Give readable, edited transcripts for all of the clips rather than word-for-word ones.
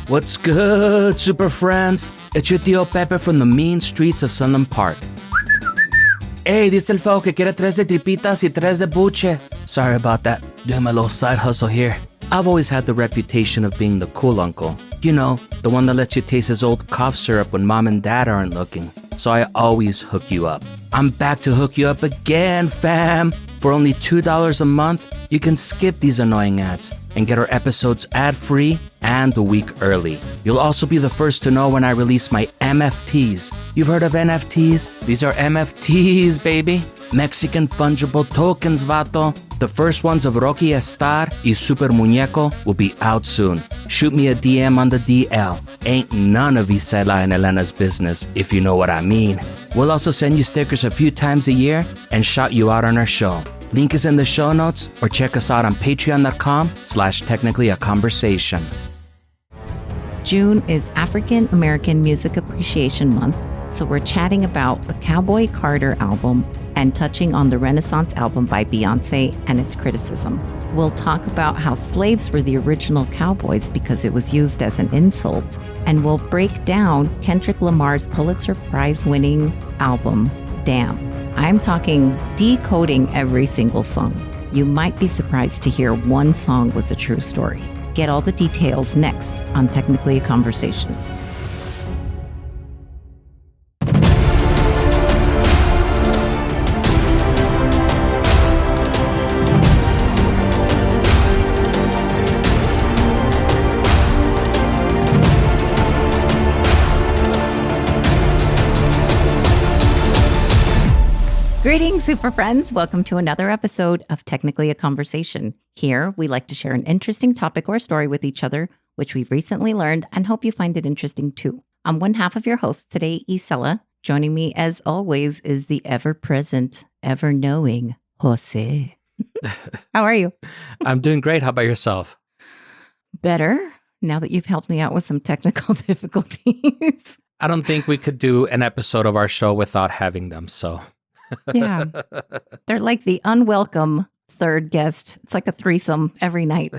What's good, super friends? It's your tío Pepe from the mean streets of Sunland Park. Hey, dice el feo que quiere 3 de tripitas y 3 de buche. Sorry about that. Doing my little side hustle here. I've always had the reputation of being the cool uncle. You know, the one that lets you taste his old cough syrup when mom and dad aren't looking. So I always hook you up. I'm back to hook you up again, fam. For only $2 a month, you can skip these annoying ads and get our episodes ad-free and a week early. You'll also be the first to know when I release my MFTs. You've heard of NFTs? These are MFTs, baby. Mexican fungible tokens, vato. The first ones of Rocky Estar y Super Muñeco will be out soon. Shoot me a DM on the DL. Ain't none of Isela and Elena's business, if you know what I mean. We'll also send you stickers a few times a year and shout you out on our show. Link is in the show notes, or check us out on patreon.com/technicallyaconversation. June is African American Music Appreciation Month, so we're chatting about the Cowboy Carter album and touching on the Renaissance album by Beyoncé and its criticism. We'll talk about how slaves were the original cowboys because it was used as an insult, and we'll break down Kendrick Lamar's Pulitzer Prize-winning album, Damn. I'm talking decoding every single song. You might be surprised to hear one song was a true story. Get all the details next on Technically a Conversation. Greetings, super friends. Welcome to another episode of Technically a Conversation. Here, we like to share an interesting topic or story with each other, which we've recently learned and hope you find it interesting too. I'm one half of your host today, Isela. Joining me, as always, is the ever-present, ever-knowing Jose. How are you? I'm doing great. How about yourself? Better, now that you've helped me out with some technical difficulties. I don't think we could do an episode of our show without having them, so... Yeah. They're like the unwelcome third guest. It's like a threesome every night,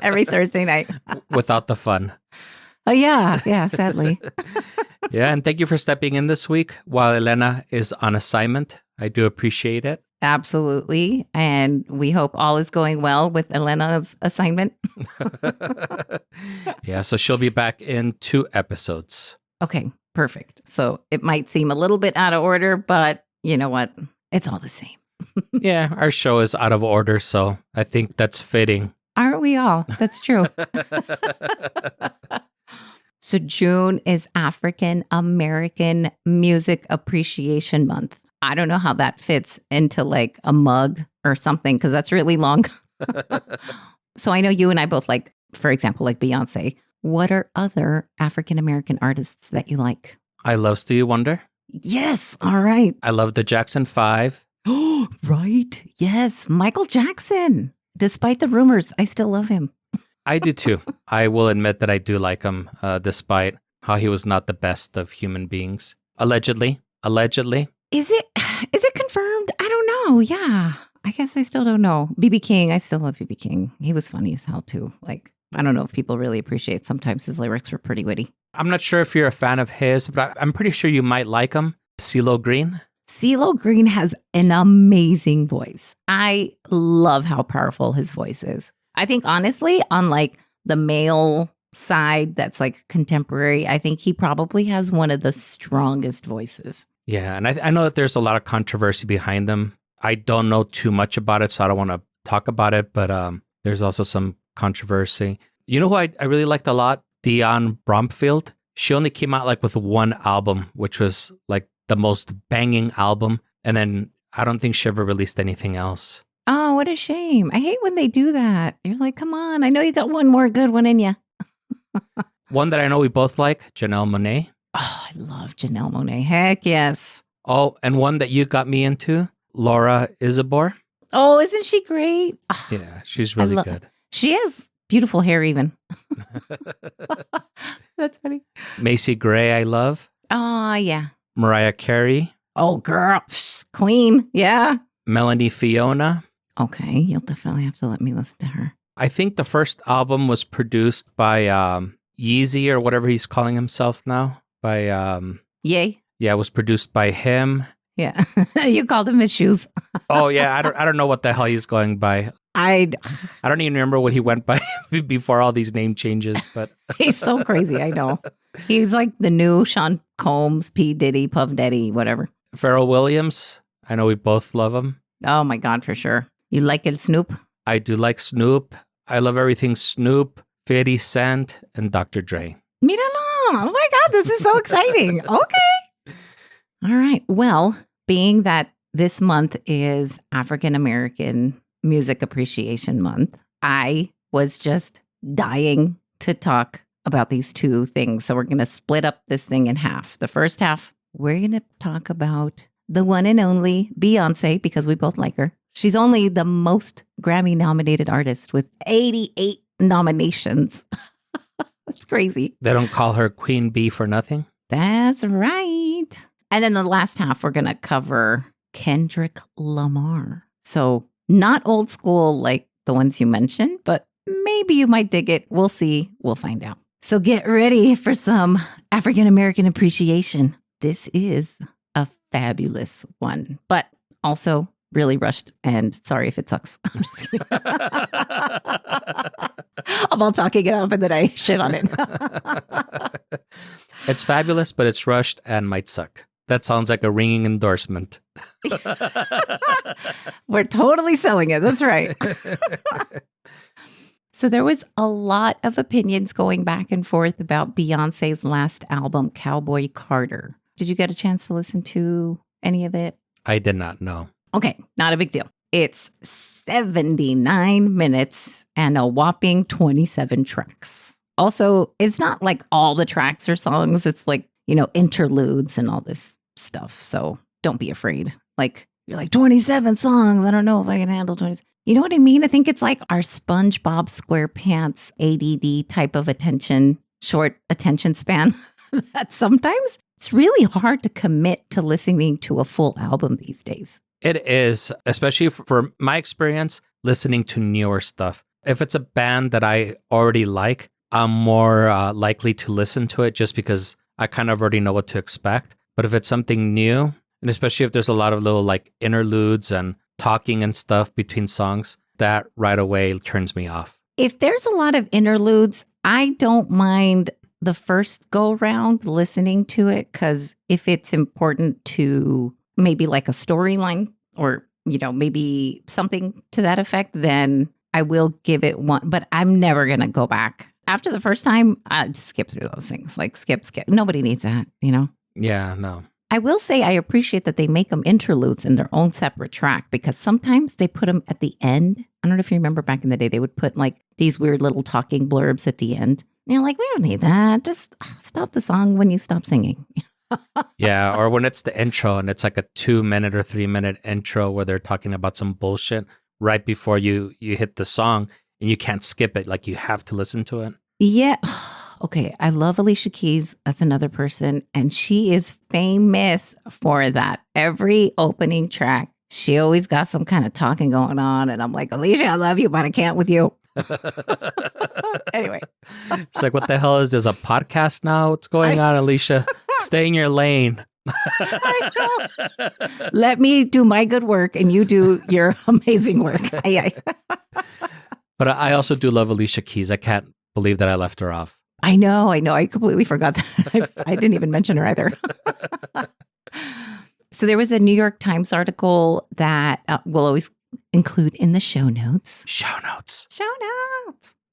every Thursday night. Without the fun. Oh, yeah, sadly. Yeah, and thank you for stepping in this week while Elena is on assignment. I do appreciate it. Absolutely. And we hope all is going well with Elena's assignment. Yeah, so she'll be back in 2 episodes. Okay, perfect. So it might seem a little bit out of order, but you know what? It's all the same. Yeah, our show is out of order, so I think that's fitting. Aren't we all? That's true. So June is African American Music Appreciation Month. I don't know how that fits into like a mug or something, because that's really long. So I know you and I both like, for example, like Beyoncé. What are other African American artists that you like? I love Stevie Wonder. Yes. All right. I love the Jackson 5. Oh, right. Yes. Michael Jackson. Despite the rumors, I still love him. I do too. I will admit that I do like him, despite how he was not the best of human beings. Allegedly. Is it confirmed? I don't know. Yeah. I guess I still don't know. B.B. King. I still love B.B. King. He was funny as hell too. Like, I don't know if people really appreciate. Sometimes his lyrics were pretty witty. I'm not sure if you're a fan of his, but I'm pretty sure you might like him. CeeLo Green. CeeLo Green has an amazing voice. I love how powerful his voice is. I think honestly, on like the male side that's like contemporary, I think he probably has one of the strongest voices. Yeah, and I know that there's a lot of controversy behind them. I don't know too much about it, so I don't want to talk about it, but there's also some controversy. You know who I really liked a lot? Dionne Bromfield. She only came out like with one album, which was like the most banging album. And then I don't think she ever released anything else. Oh, what a shame. I hate when they do that. You're like, come on, I know you got one more good one in you. One that I know we both like, Janelle Monáe. Oh, I love Janelle Monáe. Heck yes. Oh, and one that you got me into, Laura Isabor. Oh, isn't she great? Oh, yeah, she's really good. She has beautiful hair even. That's funny. Macy Gray, I love. Oh, yeah. Mariah Carey. Oh, girl. Queen. Yeah. Melanie Fiona. Okay. You'll definitely have to let me listen to her. I think the first album was produced by Yeezy or whatever he's calling himself now. Yay. Yeah, it was produced by him. Yeah. You called him his shoes. Oh yeah, I don't know what the hell he's going by. I don't even remember what he went by before all these name changes, but he's so crazy, I know. He's like the new Sean Combs, P. Diddy, Puff Daddy, whatever. Pharrell Williams, I know we both love him. Oh my God, for sure. You like it, Snoop? I do like Snoop. I love everything Snoop, 50 Cent, and Dr. Dre. Míralo. Oh my God, this is so exciting. Okay. All right. Well, being that this month is African American Music Appreciation Month, I was just dying to talk about these two things. So we're going to split up this thing in half. The first half, we're going to talk about the one and only Beyoncé, because we both like her. She's only the most Grammy-nominated artist with 88 nominations. That's crazy. They don't call her Queen Bee for nothing? That's right. And then the last half, we're going to cover Kendrick Lamar. So not old school like the ones you mentioned, but maybe you might dig it. We'll see. We'll find out. So get ready for some African American appreciation. This is a fabulous one, but also really rushed, and sorry if it sucks. I'm just kidding. I'm all talking it up and then I shit on it. It's fabulous, but it's rushed and might suck. That sounds like a ringing endorsement. We're totally selling it. That's right. So there was a lot of opinions going back and forth about Beyonce's last album, Cowboy Carter. Did you get a chance to listen to any of it? I did not know. Okay, not a big deal. It's 79 minutes and a whopping 27 tracks. Also, it's not like all the tracks are songs. It's like, interludes and all this stuff. So don't be afraid. Like, you're like, 27 songs. I don't know if I can handle 20. You know what I mean? I think it's like our SpongeBob SquarePants ADD type of short attention span. That sometimes it's really hard to commit to listening to a full album these days. It is, especially for my experience, listening to newer stuff. If it's a band that I already like, I'm more likely to listen to it just because I kind of already know what to expect. But if it's something new, and especially if there's a lot of little like interludes and talking and stuff between songs, that right away turns me off. If there's a lot of interludes, I don't mind the first go round listening to it, because if it's important to maybe like a storyline or, maybe something to that effect, then I will give it one. But I'm never going to go back. After the first time, I just skip through those things. Like skip. Nobody needs that, Yeah, no. I will say I appreciate that they make them interludes in their own separate track, because sometimes they put them at the end. I don't know if you remember back in the day, they would put like these weird little talking blurbs at the end. And you're like, we don't need that. Just stop the song when you stop singing. Yeah, or when it's the intro and it's like a 2-minute or 3-minute intro where they're talking about some bullshit right before you hit the song and you can't skip it. Like you have to listen to it. Yeah. Okay. I love Alicia Keys. That's another person. And she is famous for that. Every opening track, she always got some kind of talking going on. And I'm like, Alicia, I love you, but I can't with you. Anyway. It's like, what the hell is this, a podcast now? What's going on, Alicia? Stay in your lane. I know. Let me do my good work and you do your amazing work. But I also do love Alicia Keys. I can't believe that I left her off. I know. I completely forgot that. I didn't even mention her either. So there was a New York Times article that we'll always include in the show notes. Show notes.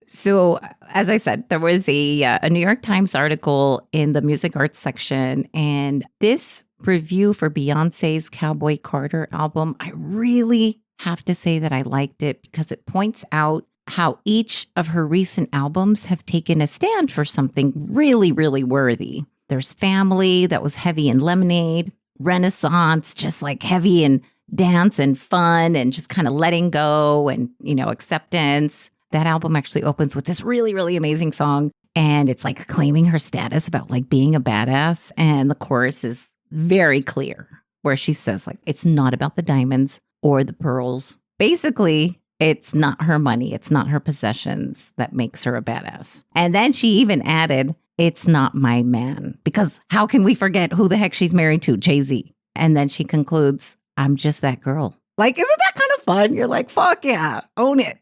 So as I said, there was a New York Times article in the music arts section, and this review for Beyonce's Cowboy Carter album, I really have to say that I liked it because it points out how each of her recent albums have taken a stand for something really, really worthy. There's Family, that was heavy in Lemonade. Renaissance, just like heavy in dance and fun and just kind of letting go and, acceptance. That album actually opens with this really, really amazing song. And it's like claiming her status about like being a badass. And the chorus is very clear where she says like, it's not about the diamonds or the pearls. Basically, It's not her money. It's not her possessions that makes her a badass. And then she even added, it's not my man. Because how can we forget who the heck she's married to? Jay-Z. And then she concludes, I'm just that girl. Like, isn't that kind of fun? You're like, fuck yeah, own it.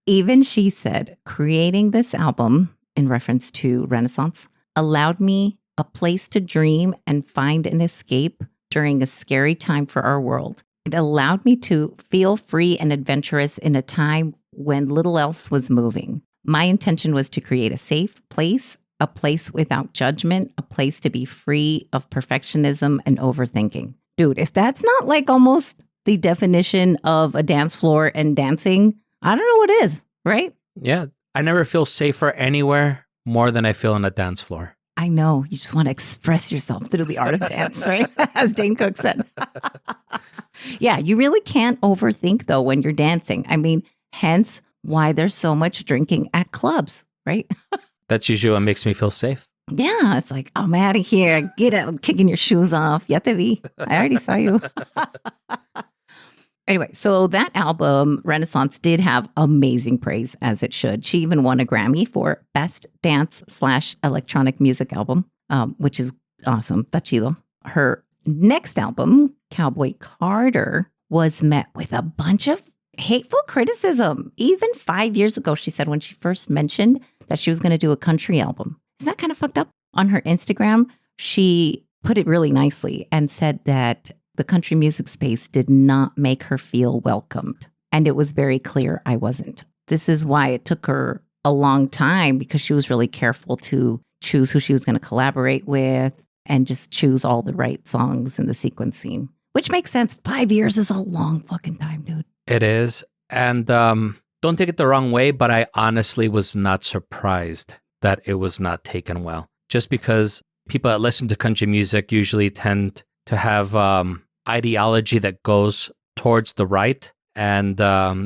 Even she said, creating this album, in reference to Renaissance, allowed me a place to dream and find an escape during a scary time for our world. It allowed me to feel free and adventurous in a time when little else was moving. My intention was to create a safe place, a place without judgment, a place to be free of perfectionism and overthinking. Dude, if that's not like almost the definition of a dance floor and dancing, I don't know what is, right? Yeah. I never feel safer anywhere more than I feel on a dance floor. I know. You just want to express yourself through the art of dance, right? As Dane Cook said. Yeah, you really can't overthink, though, when you're dancing. I mean, hence why there's so much drinking at clubs, right? That's usually what makes me feel safe. Yeah, it's like, I'm out of here. Get out. I'm kicking your shoes off. Ya te vi. I already saw you. Anyway, so that album, Renaissance, did have amazing praise, as it should. She even won a Grammy for Best Dance/Electronic Music Album, which is awesome. Está chido. Her next album, Cowboy Carter, was met with a bunch of hateful criticism. Even 5 years ago, she said, when she first mentioned that she was going to do a country album. Isn't that kind of fucked up? On her Instagram, she put it really nicely and said that the country music space did not make her feel welcomed. And it was very clear I wasn't. This is why it took her a long time, because she was really careful to choose who she was going to collaborate with and just choose all the right songs in the sequencing, which makes sense. 5 years is a long fucking time, dude. It is. And don't take it the wrong way, but I honestly was not surprised that it was not taken well. Just because people that listen to country music usually tend to have ideology that goes towards the right. And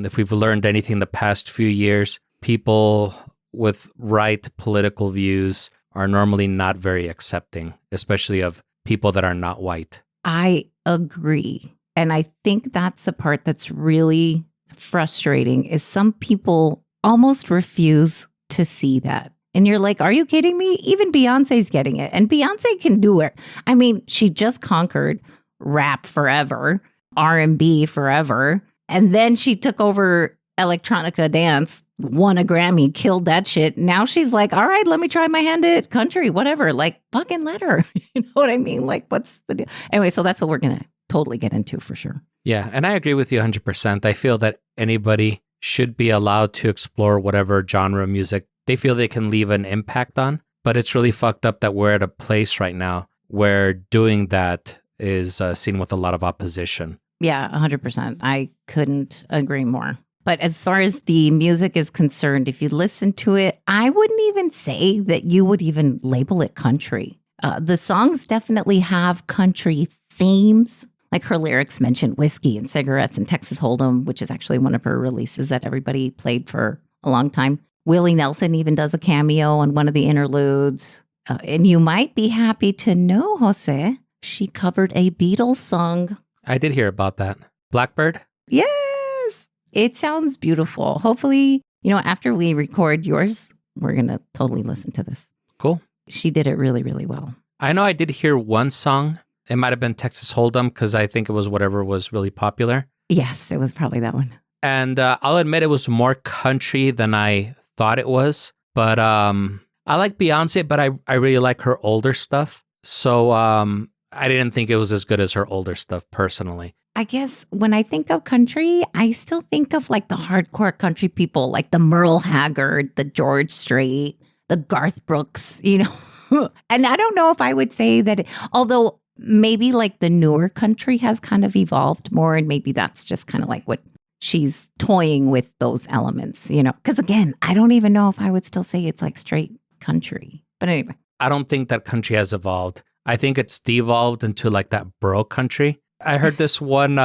if we've learned anything the past few years, people with right political views are normally not very accepting, especially of people that are not white. I agree. And I think that's the part that's really frustrating, is some people almost refuse to see that. And you're like, are you kidding me? Even Beyonce's getting it. And Beyonce can do it. I mean, she just conquered rap forever, R&B forever. And then she took over electronica dance, won a Grammy, killed that shit. Now she's like, all right, let me try my hand at country, whatever. Like, fucking let her. You know what I mean? Like, what's the deal? Anyway, so that's what we're going to totally get into for sure. Yeah, and I agree with you 100%. I feel that anybody should be allowed to explore whatever genre of music they feel they can leave an impact on. But it's really fucked up that we're at a place right now where doing that is seen with a lot of opposition. Yeah, 100%. I couldn't agree more. But as far as the music is concerned, if you listen to it, I wouldn't even say that you would even label it country. The songs definitely have country themes. Like her lyrics mention whiskey and cigarettes and Texas Hold'em, which is actually one of her releases that everybody played for a long time. Willie Nelson even does a cameo on one of the interludes. And you might be happy to know, Jose, she covered a Beatles song. I did hear about that. Blackbird? Yes. It sounds beautiful. Hopefully, after we record yours, we're going to totally listen to this. Cool. She did it really, really well. I know I did hear one song. It might have been Texas Hold'em because I think it was whatever was really popular. Yes, it was probably that one. And I'll admit it was more country than I thought it was. But I like Beyonce, but I really like her older stuff. So I didn't think it was as good as her older stuff personally. I guess when I think of country, I still think of like the hardcore country people, like the Merle Haggard, the George Strait, the Garth Brooks, And I don't know if I would say that, although maybe like the newer country has kind of evolved more, and maybe that's just kind of like what she's toying with those elements, Because again, I don't even know if I would still say it's like straight country. But anyway. I don't think that country has evolved. I think it's devolved into like that bro country. I heard this one,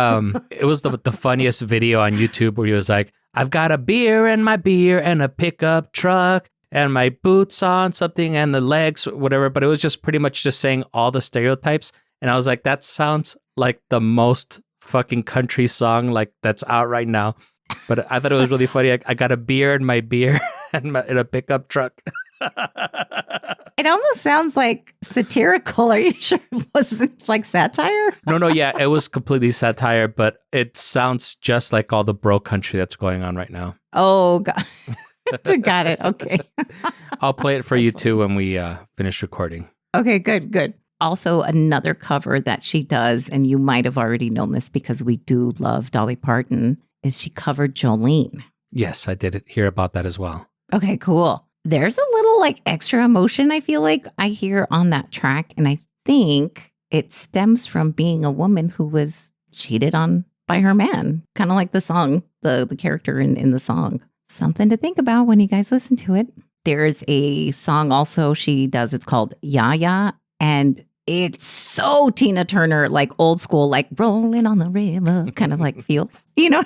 it was the funniest video on YouTube where he was like, I've got a beer and a pickup truck and my boots on something and the legs, whatever. But it was just pretty much just saying all the stereotypes. And I was like, that sounds like the most fucking country song like that's out right now. But I thought it was really funny. I got a beer in my beer and in a pickup truck. It almost sounds like satirical. Are you sure it wasn't like satire? No, yeah, it was completely satire, but it sounds just like all the bro country that's going on right now. Oh, God. Got it. Okay. I'll play it for you too when we finish recording. Okay, good. Also, another cover that she does, and you might have already known this because we do love Dolly Parton, is she covered Jolene. Yes, I did hear about that as well. Okay, cool. There's a little like extra emotion I feel like I hear on that track. And I think it stems from being a woman who was cheated on by her man. Kind of like the song, the character in the song. Something to think about when you guys listen to it. There's a song also she does. It's called Ya Ya. And it's so Tina Turner, like old school, like rolling on the river kind of like feels, you know?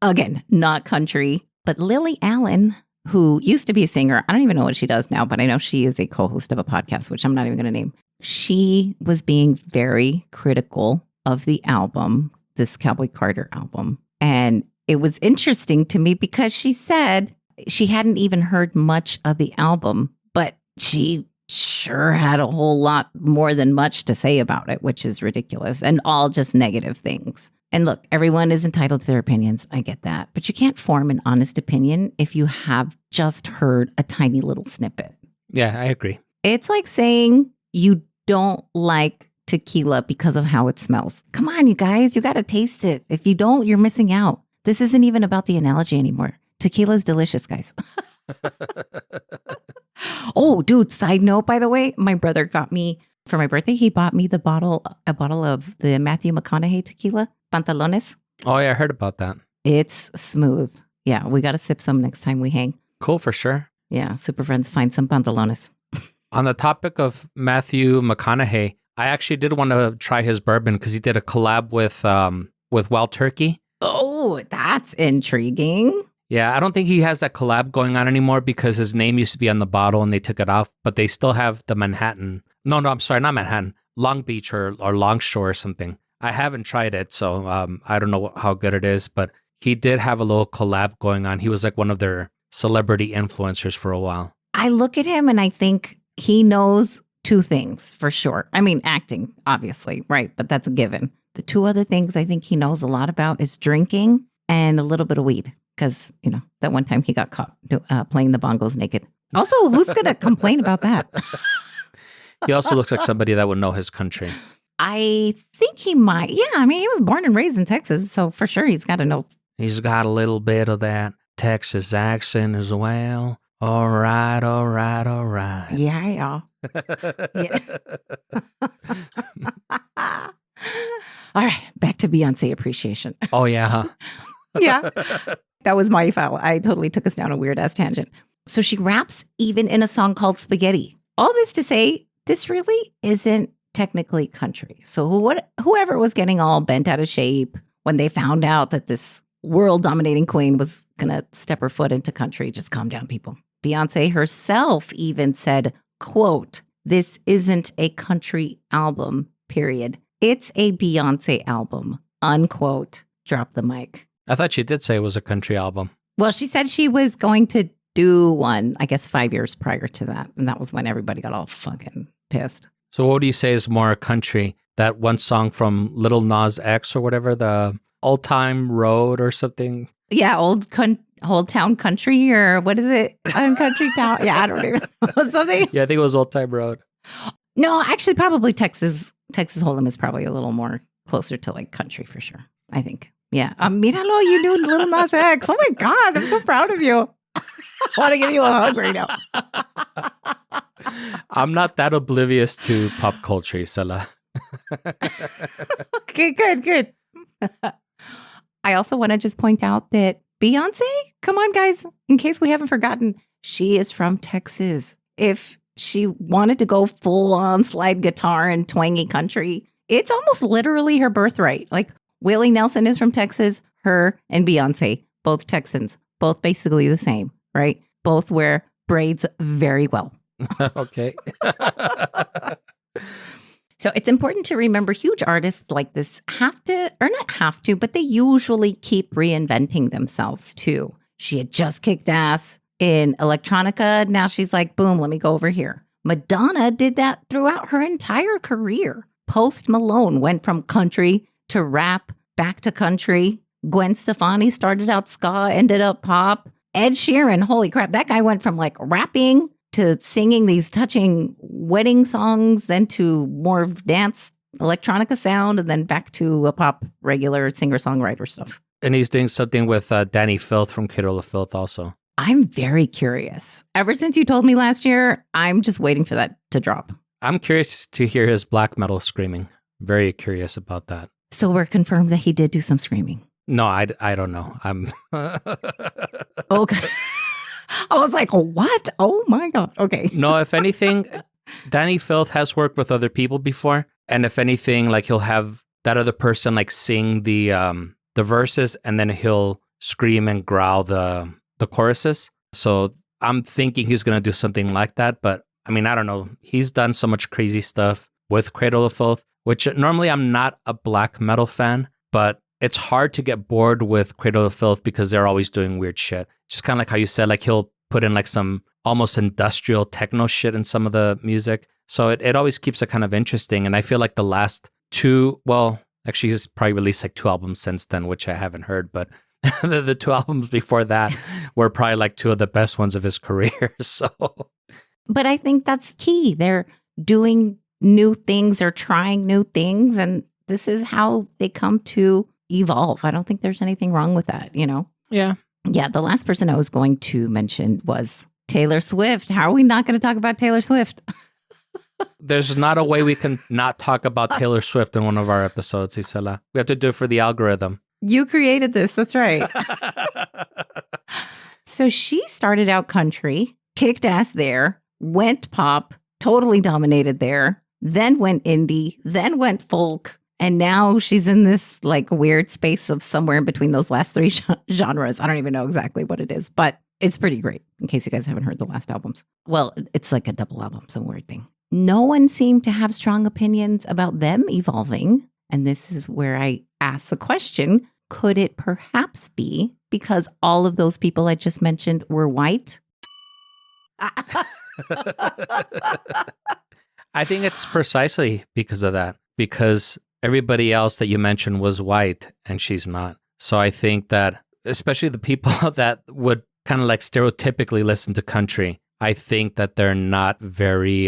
Again, not country, but Lily Allen, who used to be a singer. I don't even know what she does now, but I know she is a co-host of a podcast, which I'm not even going to name. She was being very critical of the album, this Cowboy Carter album. And it was interesting to me because she said she hadn't even heard much of the album, but she sure had a whole lot more than much to say about it, which is ridiculous and all just negative things. And look, everyone is entitled to their opinions. I get that. But you can't form an honest opinion if you have just heard a tiny little snippet. Yeah, I agree. It's like saying you don't like tequila because of how it smells. Come on, you guys, you got to taste it. If you don't, you're missing out. This isn't even about the analogy anymore. Tequila's delicious, guys. Oh, dude, side note, by the way, my brother got me, for my birthday, he bought me a bottle of the Matthew McConaughey tequila, Pantalones. Oh, yeah, I heard about that. It's smooth. Yeah, we got to sip some next time we hang. Cool, for sure. Yeah, super friends, find some Pantalones. On the topic of Matthew McConaughey, I actually did want to try his bourbon because he did a collab with Wild Turkey. Oh, that's intriguing. Yeah, I don't think he has that collab going on anymore because his name used to be on the bottle and they took it off, but they still have the Manhattan. No, I'm sorry, not Manhattan. Long Beach or Longshore or something. I haven't tried it, so I don't know how good it is, but he did have a little collab going on. He was like one of their celebrity influencers for a while. I look at him and I think he knows two things for sure. I mean, acting, obviously, right? But that's a given. The two other things I think he knows a lot about is drinking and a little bit of weed. Because, you know, that one time he got caught playing the bongos naked. Also, who's going to complain about that? He also looks like somebody that would know his country. I think he might. Yeah, I mean, he was born and raised in Texas, so for sure he's got to know. He's got a little bit of that Texas accent as well. All right. Yeah. Yeah. All right, back to Beyoncé appreciation. Oh, yeah, huh? Yeah. That was my foul. I totally took us down a weird ass tangent. So she raps even in a song called Spaghetti. All this to say, this really isn't technically country. So whoever was getting all bent out of shape when they found out that this world dominating queen was going to step her foot into country, just calm down, people. Beyoncé herself even said, quote, "This isn't a country album, period. It's a Beyoncé album," unquote. Drop the mic. I thought she did say it was a country album. Well, she said she was going to do one, I guess 5 years prior to that. And that was when everybody got all fucking pissed. So what do you say is more country? That one song from Lil Nas X or whatever, the Old Time Road or something? Yeah, Old Town Country or what is it? Country Town? Yeah, I don't even know. Something. Yeah, I think it was Old Time Road. No, actually probably Texas Hold'em is probably a little more closer to like country for sure, I think. Yeah. Míralo, you do Lil Nas X. Oh my God, I'm so proud of you. I want to give you a hug right now. I'm not that oblivious to pop culture, Sala. Okay, good. I also want to just point out that Beyoncé, come on, guys, in case we haven't forgotten, she is from Texas. If she wanted to go full on slide guitar and twangy country, it's almost literally her birthright. Like, Willie Nelson is from Texas, her and Beyoncé, both Texans, both basically the same, right? Both wear braids very well. Okay. So it's important to remember huge artists like this have to, or not have to, but they usually keep reinventing themselves too. She had just kicked ass in electronica. Now she's like, boom, let me go over here. Madonna did that throughout her entire career. Post Malone went from country to rap, back to country. Gwen Stefani started out ska, ended up pop. Ed Sheeran, holy crap, that guy went from like rapping to singing these touching wedding songs, then to more dance electronica sound, and then back to a pop regular singer-songwriter stuff. And he's doing something with Danny Filth from Kid Ola Filth also. I'm very curious. Ever since you told me last year, I'm just waiting for that to drop. I'm curious to hear his black metal screaming. Very curious about that. So we're confirmed that he did do some screaming. No, I don't know. I'm okay. I was like, what? Oh my God. Okay. No, if anything, Danny Filth has worked with other people before. And if anything, like he'll have that other person like sing the verses and then he'll scream and growl the choruses. So I'm thinking he's going to do something like that. But I mean, I don't know. He's done so much crazy stuff with Cradle of Filth, which normally I'm not a black metal fan, but it's hard to get bored with Cradle of Filth because they're always doing weird shit. Just kind of like how you said, like he'll put in like some almost industrial techno shit in some of the music. So it always keeps it kind of interesting. And I feel like the last two, well, actually he's probably released like 2 albums since then, which I haven't heard, but the 2 albums before that were probably like 2 of the best ones of his career. So, but I think that's key. They're doing new things or trying new things. And this is how they come to evolve. I don't think there's anything wrong with that, you know? Yeah. Yeah. The last person I was going to mention was Taylor Swift. How are we not going to talk about Taylor Swift? There's not a way we can not talk about Taylor Swift in one of our episodes, Isela. We have to do it for the algorithm. You created this. That's right. So she started out country, kicked ass there, went pop, totally dominated there, then went indie, then went folk. And now she's in this like weird space of somewhere in between those last 3 genres. I don't even know exactly what it is, but it's pretty great in case you guys haven't heard the last albums. Well, it's like a double album, some weird thing. No one seemed to have strong opinions about them evolving. And this is where I ask the question, could it perhaps be because all of those people I just mentioned were white? I think it's precisely because of that, because everybody else that you mentioned was white and she's not. So I think that especially the people that would kind of like stereotypically listen to country, I think that they're not very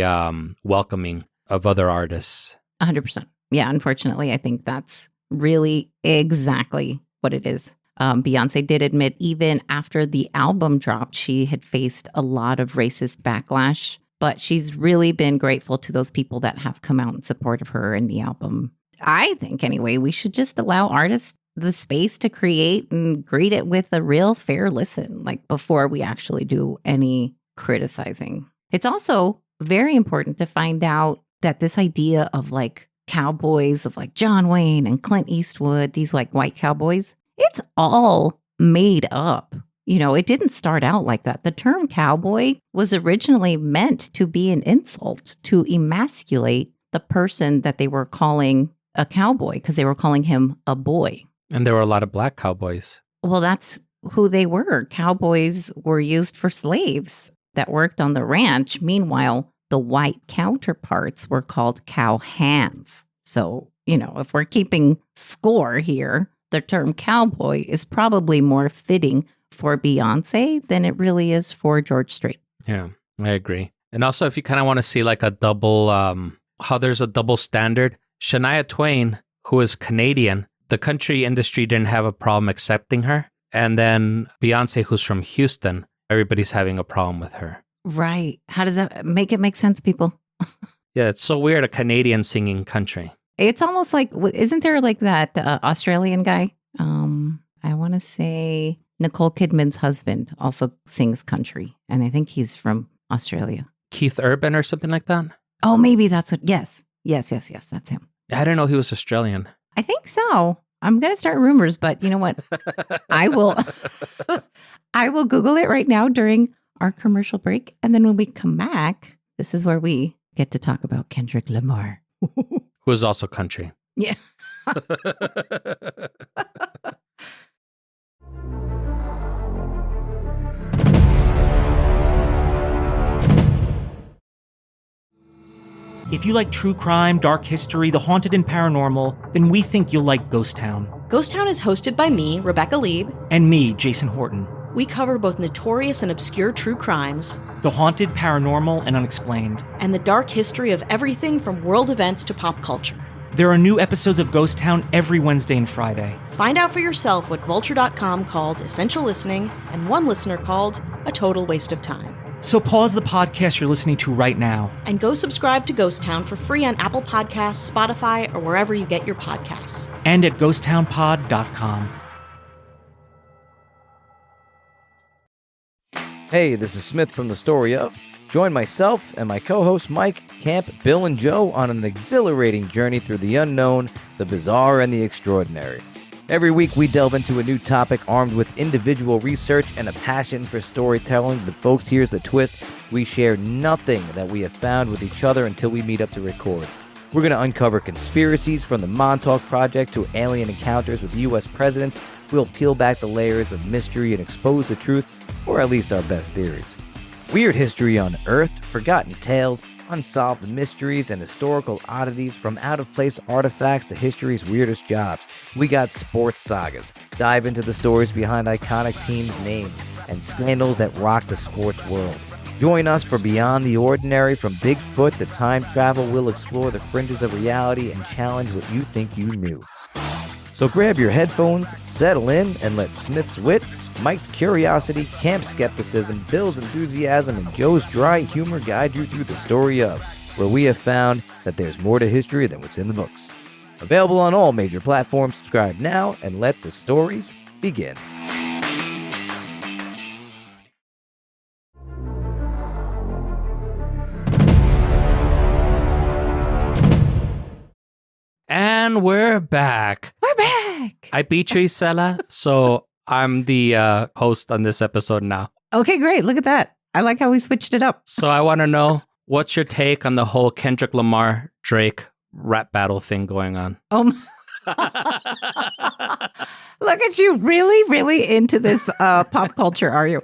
welcoming of other artists. 100%. Yeah, unfortunately, I think that's really exactly what it is. Beyoncé did admit even after the album dropped, she had faced a lot of racist backlash, but she's really been grateful to those people that have come out in support of her and the album. I think, anyway, we should just allow artists the space to create and greet it with a real fair listen, like before we actually do any criticizing. It's also very important to find out that this idea of like cowboys, of like John Wayne and Clint Eastwood, these like white cowboys, it's all made up. You know, it didn't start out like that. The term cowboy was originally meant to be an insult, to emasculate the person that they were calling a cowboy because they were calling him a boy. And there were a lot of black cowboys. Well, that's who they were. Cowboys were used for slaves that worked on the ranch. Meanwhile, the white counterparts were called cowhands. So, you know, if we're keeping score here, the term cowboy is probably more fitting for Beyoncé than it really is for George Strait. Yeah, I agree. And also, if you kind of want to see like a double, how there's a double standard, Shania Twain, who is Canadian, the country industry didn't have a problem accepting her. And then Beyoncé, who's from Houston, everybody's having a problem with her. Right. How does that make sense, people? Yeah, it's so weird, a Canadian singing country. It's almost like, isn't there like that Australian guy? I want to say Nicole Kidman's husband also sings country. And I think he's from Australia. Keith Urban or something like that? Oh, maybe that's what, yes, that's him. I didn't know he was Australian. I think so. I'm going to start rumors, but you know what? I will Google it right now during our commercial break. And then when we come back, this is where we get to talk about Kendrick Lamar. Who is also country. Yeah. If you like true crime, dark history, the haunted and paranormal, then we think you'll like Ghost Town. Ghost Town is hosted by me, Rebecca Lieb. And me, Jason Horton. We cover both notorious and obscure true crimes, the haunted, paranormal, and unexplained, and the dark history of everything from world events to pop culture. There are new episodes of Ghost Town every Wednesday and Friday. Find out for yourself what Vulture.com called essential listening and one listener called a total waste of time. So pause the podcast you're listening to right now. And go subscribe to Ghost Town for free on Apple Podcasts, Spotify, or wherever you get your podcasts. And at ghosttownpod.com. Hey, this is Smith from The Story Of. Join myself and my co-hosts Mike, Camp, Bill, and Joe on an exhilarating journey through the unknown, the bizarre, and the extraordinary. Every week we delve into a new topic armed with individual research and a passion for storytelling. But folks, here's the twist. We share nothing that we have found with each other until we meet up to record. We're going to uncover conspiracies from the Montauk Project to alien encounters with U.S. presidents. We'll peel back the layers of mystery and expose the truth, or at least our best theories. Weird history unearthed, forgotten tales, unsolved mysteries, and historical oddities, from out-of-place artifacts to history's weirdest jobs. We got sports sagas, dive into the stories behind iconic teams' names, and scandals that rock the sports world. Join us for Beyond the Ordinary. From Bigfoot to time travel, we'll explore the fringes of reality and challenge what you think you knew. So grab your headphones, settle in, and let Smith's wit, Mike's curiosity, Camp's skepticism, Bill's enthusiasm, and Joe's dry humor guide you through the story of, where we have found that there's more to history than what's in the books. Available on all major platforms. Subscribe now and let the stories begin. And we're back. We're back. I beat you, Isela, so I'm the host on this episode now. Okay, great. Look at that. I like how we switched it up. So I want to know, what's your take on the whole Kendrick Lamar, Drake rap battle thing going on? Look at you, really into this pop culture, are you?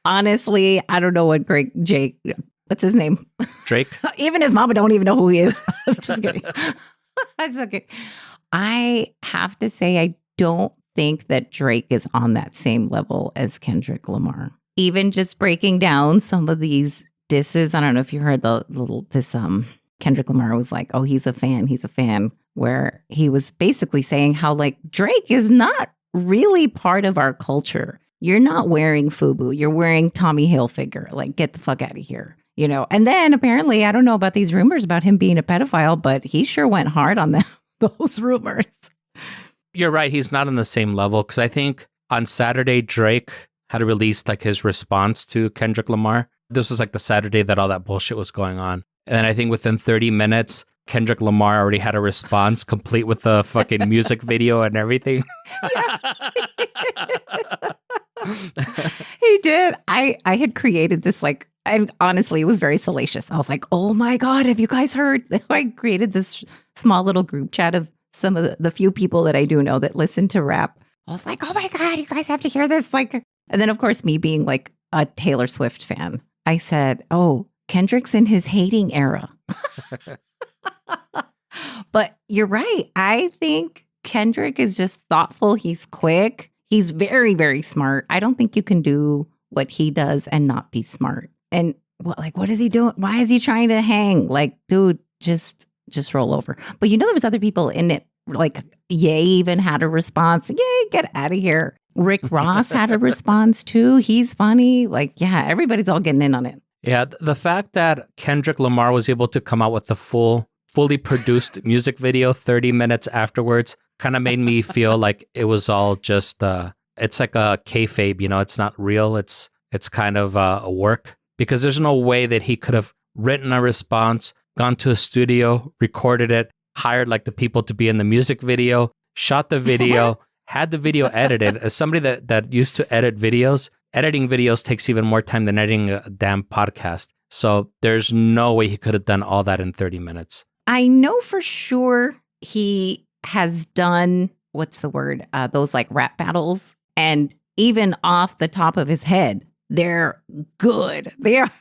Honestly, I don't know what what's his name? Drake? Even his mama don't even know who he is. I'm just kidding. That's okay. I have to say, I don't think that Drake is on that same level as Kendrick Lamar. Even just breaking down some of these disses. I don't know if you heard Kendrick Lamar was like, oh, he's a fan, where he was basically saying how like Drake is not really part of our culture. You're not wearing FUBU. You're wearing Tommy Hilfiger. Like, get the fuck out of here. You know, and then apparently, I don't know about these rumors about him being a pedophile, but he sure went hard on those rumors. You're right. He's not on the same level, because I think on Saturday, Drake had released like his response to Kendrick Lamar. This was like the Saturday that all that bullshit was going on. And then I think within 30 minutes, Kendrick Lamar already had a response complete with the fucking music video and everything. He did. I had created this like, and honestly, it was very salacious. I was like, oh my God, have you guys heard? I created this small little group chat of some of the few people that I do know that listen to rap. I was like, oh my God, you guys have to hear this. Like, and then of course, me being like a Taylor Swift fan, I said, oh, Kendrick's in his hating era. But you're right. I think Kendrick is just thoughtful. He's quick. He's very, very smart. I don't think you can do what he does and not be smart. And what is he doing? Why is he trying to hang? Like, dude, just roll over. But you know, there was other people in it. Like, Ye even had a response. Yay, get out of here. Rick Ross had a response too. He's funny. Like, yeah, everybody's all getting in on it. Yeah, the fact that Kendrick Lamar was able to come out with the fully produced music video 30 minutes afterwards kind of made me feel like it was all just, it's like a kayfabe, you know, it's not real. It's kind of a work, because there's no way that he could have written a response, gone to a studio, recorded it, hired like the people to be in the music video, shot the video, had the video edited. As somebody that used to edit videos, editing videos takes even more time than editing a damn podcast. So there's no way he could have done all that in 30 minutes. I know for sure he has done, what's the word? Those like rap battles. And even off the top of his head, they're good. They are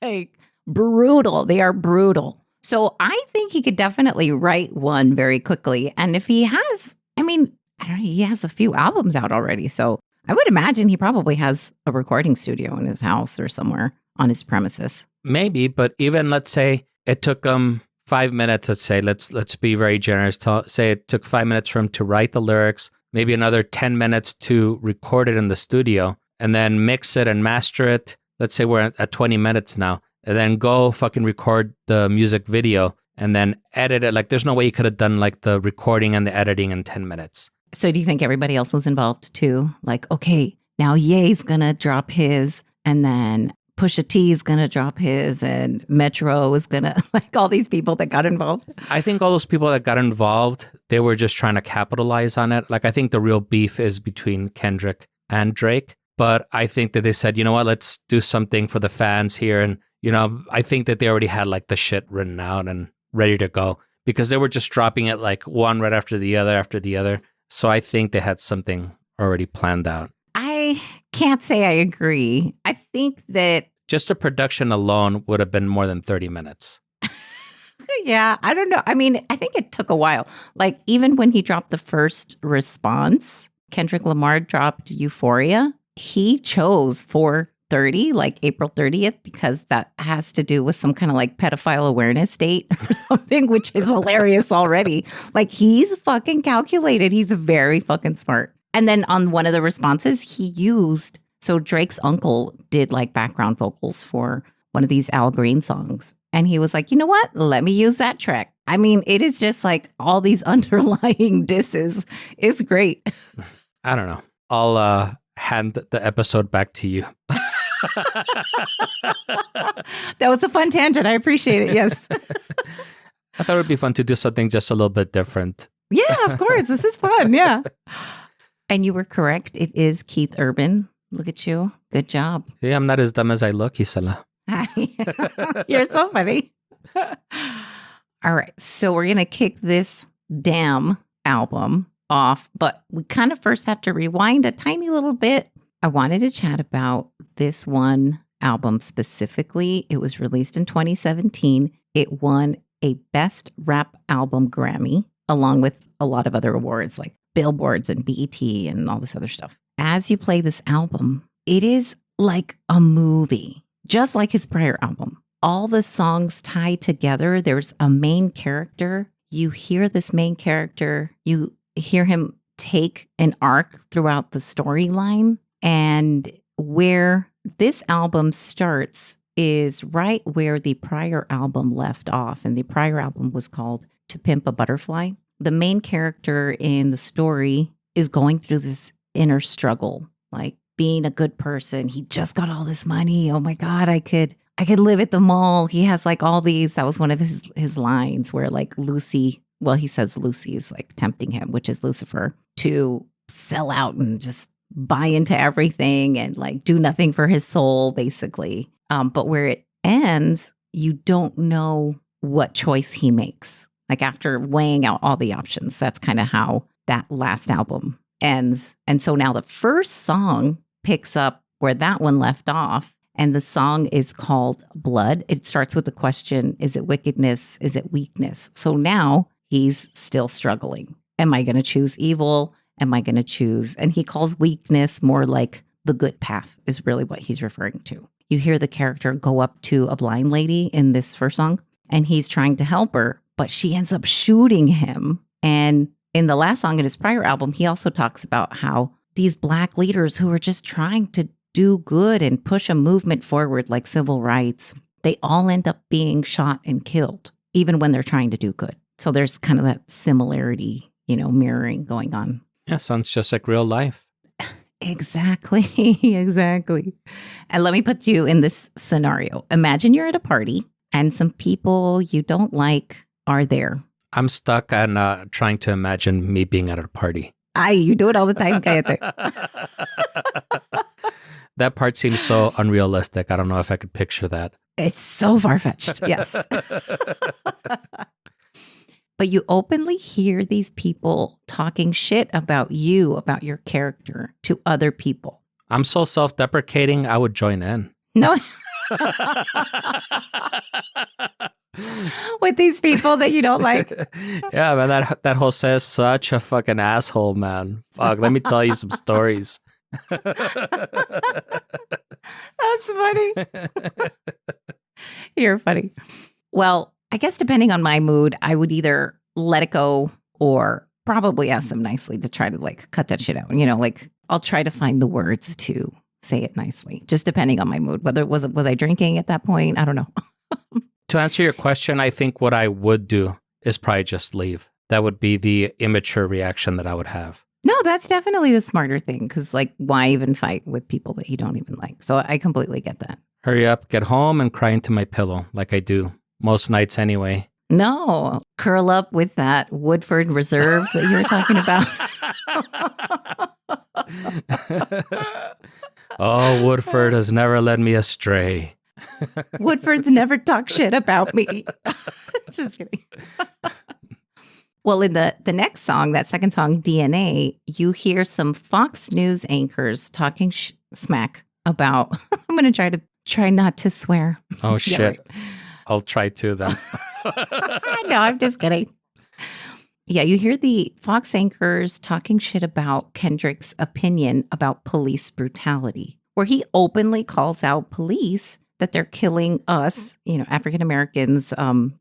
like brutal. They are brutal. So I think he could definitely write one very quickly. And if he has, I mean, I don't know, he has a few albums out already. So I would imagine he probably has a recording studio in his house or somewhere on his premises. Maybe, but even let's say it took him 5 minutes. Let's say let's be very generous. Say it took 5 minutes for him to write the lyrics, maybe another 10 minutes to record it in the studio, and then mix it and master it. Let's say we're at 20 minutes now, and then go fucking record the music video and then edit it. Like, there's no way you could have done like the recording and the editing in 10 minutes. So do you think everybody else was involved too? Like, okay, now Ye's gonna drop his, and then Pusha T is gonna drop his, and Metro is gonna, like, all these people that got involved. I think all those people that got involved, they were just trying to capitalize on it. Like, I think the real beef is between Kendrick and Drake. But I think that they said, you know what, let's do something for the fans here. And, you know, I think that they already had like the shit written out and ready to go, because they were just dropping it like one right after the other. So I think they had something already planned out. I can't say I agree. I think that... Just the production alone would have been more than 30 minutes. Yeah, I don't know. I mean, I think it took a while. Like, even when he dropped the first response, Kendrick Lamar dropped Euphoria. He chose 4/30, like April 30th, because that has to do with some kind of like pedophile awareness date or something, which is hilarious already. Like, he's fucking calculated. He's very fucking smart. And then on one of the responses, he used, so Drake's uncle did like background vocals for one of these Al Green songs. And he was like, you know what? Let me use that track. I mean, it is just like all these underlying disses. It's great. I don't know. I'll hand the episode back to you. That was a fun tangent. I appreciate it. Yes. I thought it would be fun to do something just a little bit different. Yeah, of course. This is fun. Yeah. And you were correct. It is Keith Urban. Look at you. Good job. Yeah, I'm not as dumb as I look, Isela. You're so funny. All right. So we're going to kick this damn album off, but we kind of first have to rewind a tiny little bit. I wanted to chat about this one album specifically. It was released in 2017. It won a Best Rap Album Grammy, along with a lot of other awards like Billboards and BET and all this other stuff. As you play this album, it is like a movie, just like his prior album. All the songs tie together. There's a main character. You hear this main character. You hear him take an arc throughout the storyline. And where this album starts is right where the prior album left off. And the prior album was called To Pimp a Butterfly. The main character in the story is going through this inner struggle, like being a good person. He just got all this money. Oh my God, I could live at the mall. He has like all these. That was one of his lines where like Lucy, well, he says Lucy is like tempting him, which is Lucifer, to sell out and just buy into everything and like do nothing for his soul, basically. But where it ends, you don't know what choice he makes. Like after weighing out all the options, that's kind of how that last album ends. And so now the first song picks up where that one left off. And the song is called Blood. It starts with the question, is it wickedness? Is it weakness? So now he's still struggling. Am I going to choose evil? Am I going to choose? And he calls weakness more like the good path is really what he's referring to. You hear the character go up to a blind lady in this first song, and he's trying to help her, but she ends up shooting him. And in the last song in his prior album, he also talks about how these Black leaders who are just trying to do good and push a movement forward like civil rights, they all end up being shot and killed, even when they're trying to do good. So there's kind of that similarity, mirroring going on. Yeah, sounds just like real life. Exactly. Exactly. And let me put you in this scenario. Imagine you're at a party and some people you don't like are there. I'm stuck on trying to imagine me being at a party. You do it all the time, Cállate. That part seems so unrealistic. I don't know if I could picture that. It's so far-fetched, yes. But you openly hear these people talking shit about you, about your character to other people. I'm so self-deprecating, I would join in. No. With these people that you don't like. Yeah, man, that Jose is such a fucking asshole, man. Fuck, let me tell you some stories. That's funny. You're funny. Well, I guess depending on my mood, I would either let it go or probably ask them nicely to try to like cut that shit out. You know, like I'll try to find the words to say it nicely, just depending on my mood. Whether was I drinking at that point? I don't know. To answer your question, I think what I would do is probably just leave. That would be the immature reaction that I would have. No, that's definitely the smarter thing because, like, why even fight with people that you don't even like? So I completely get that. Hurry up, get home, and cry into my pillow like I do most nights anyway. No, curl up with that Woodford Reserve that you were talking about. Oh, Woodford has never led me astray. Woodford's never talked shit about me. Just kidding. Well, in the next song, that second song, DNA, you hear some Fox News anchors talking smack about, I'm going to try not to swear. Oh, shit. Yeah, right. I'll try to then. No, I'm just kidding. Yeah, you hear the Fox anchors talking shit about Kendrick's opinion about police brutality, where he openly calls out police that they're killing us, you know, African Americans,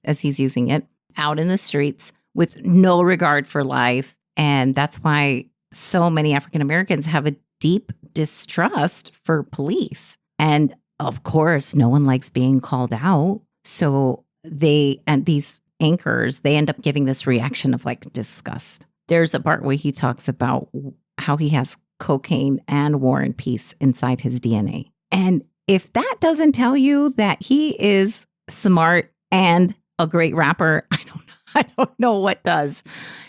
as he's using it, out in the streets with no regard for life. And that's why so many African Americans have a deep distrust for police. And of course, no one likes being called out. So these anchors, they end up giving this reaction of like disgust. There's a part where he talks about how he has cocaine and War and Peace inside his DNA. And if that doesn't tell you that he is smart and a great rapper, I don't know what does.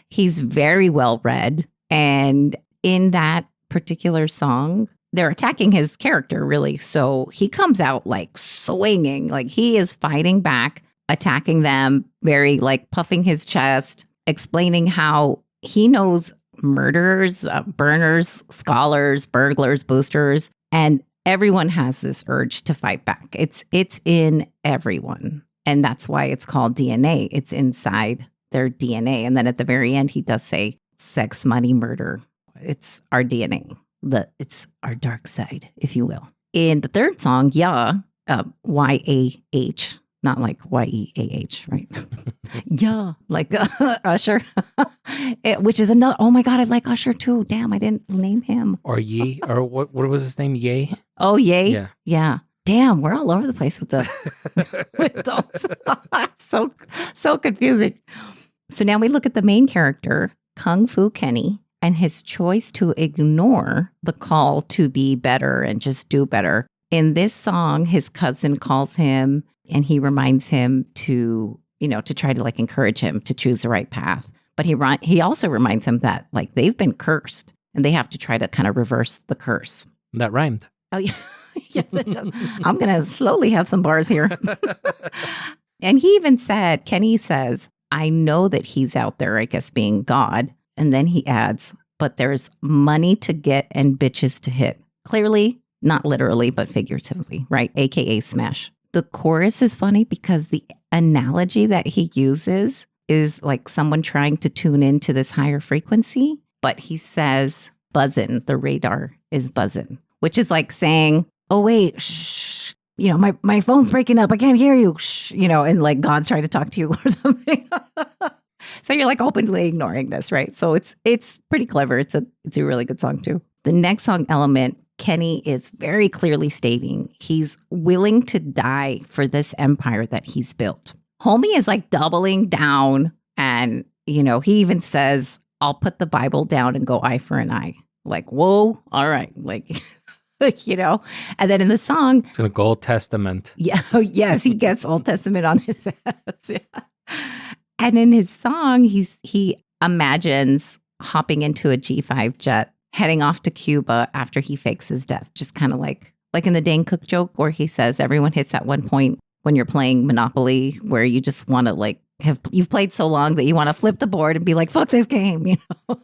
He's very well read. And in that particular song, they're attacking his character, really. So he comes out like swinging, like he is fighting back, attacking them, very like puffing his chest, explaining how he knows murderers, burners, scholars, burglars, boosters, and everyone has this urge to fight back. It's in everyone. And that's why it's called DNA. It's inside their DNA. And then at the very end, he does say sex, money, murder. It's our DNA. It's our dark side, if you will. In the third song, Yeah, Y-A-H, not like Y-E-A-H, right? Yeah, like Usher, which is another, oh my God, I like Usher too. Damn, I didn't name him. Or Ye, or what was his name? Ye? Oh, Ye? Yeah. Damn, we're all over the place with those. So confusing. So now we look at the main character, Kung Fu Kenny, and his choice to ignore the call to be better and just do better. In this song, his cousin calls him and he reminds him to try to like encourage him to choose the right path. But he also reminds him that like they've been cursed and they have to try to kind of reverse the curse. That rhymed. Oh, yeah. Yeah, I'm going to slowly have some bars here. And he even said, Kenny says, I know that he's out there, I guess, being God. And then he adds, but there's money to get and bitches to hit. Clearly, not literally, but figuratively, right? AKA smash. The chorus is funny because the analogy that he uses is like someone trying to tune into this higher frequency. But he says, buzzin', the radar is buzzin', which is like saying, oh, wait, shh, my phone's breaking up. I can't hear you. Shh, and like God's trying to talk to you or something. So you're like openly ignoring this, right? So it's pretty clever. It's a really good song too. The next song, Element, Kenny is very clearly stating he's willing to die for this empire that he's built. Homie is like doubling down and, he even says, I'll put the Bible down and go eye for an eye. Like, whoa, all right. Like, and then in the song. It's an Old Testament. Yeah. Oh, yes. He gets Old Testament on his ass. Yeah. And in his song, he imagines hopping into a G5 jet, heading off to Cuba after he fakes his death. Just kind of like in the Dane Cook joke where he says everyone hits at one point when you're playing Monopoly where you just want to like you've played so long that you want to flip the board and be like, fuck this game, you know?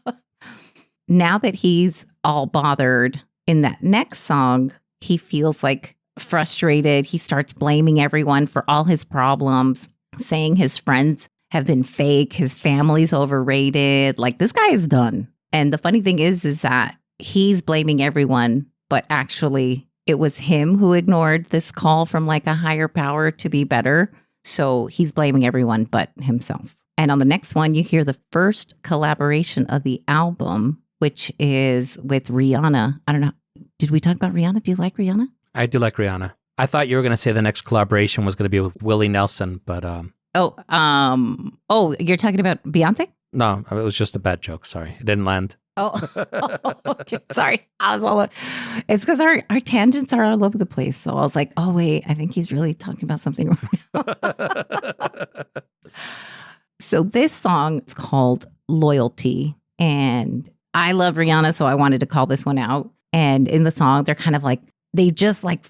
Now that he's all bothered in that next song, he feels like frustrated. He starts blaming everyone for all his problems, saying his friends have been fake, his family's overrated. Like, this guy is done. And the funny thing is that he's blaming everyone, but actually it was him who ignored this call from like a higher power to be better. So he's blaming everyone but himself. And on the next one, you hear the first collaboration of the album, which is with Rihanna. I don't know. Did we talk about Rihanna? Do you like Rihanna? I do like Rihanna. I thought you were going to say the next collaboration was going to be with Willie Nelson, but... Oh, you're talking about Beyonce? No, it was just a bad joke. Sorry. It didn't land. Oh, okay. Sorry. It's because our tangents are all over the place. So I was like, oh, wait, I think he's really talking about something right. So this song is called Loyalty. And I love Rihanna, so I wanted to call this one out. And in the song, they're kind of like, they just like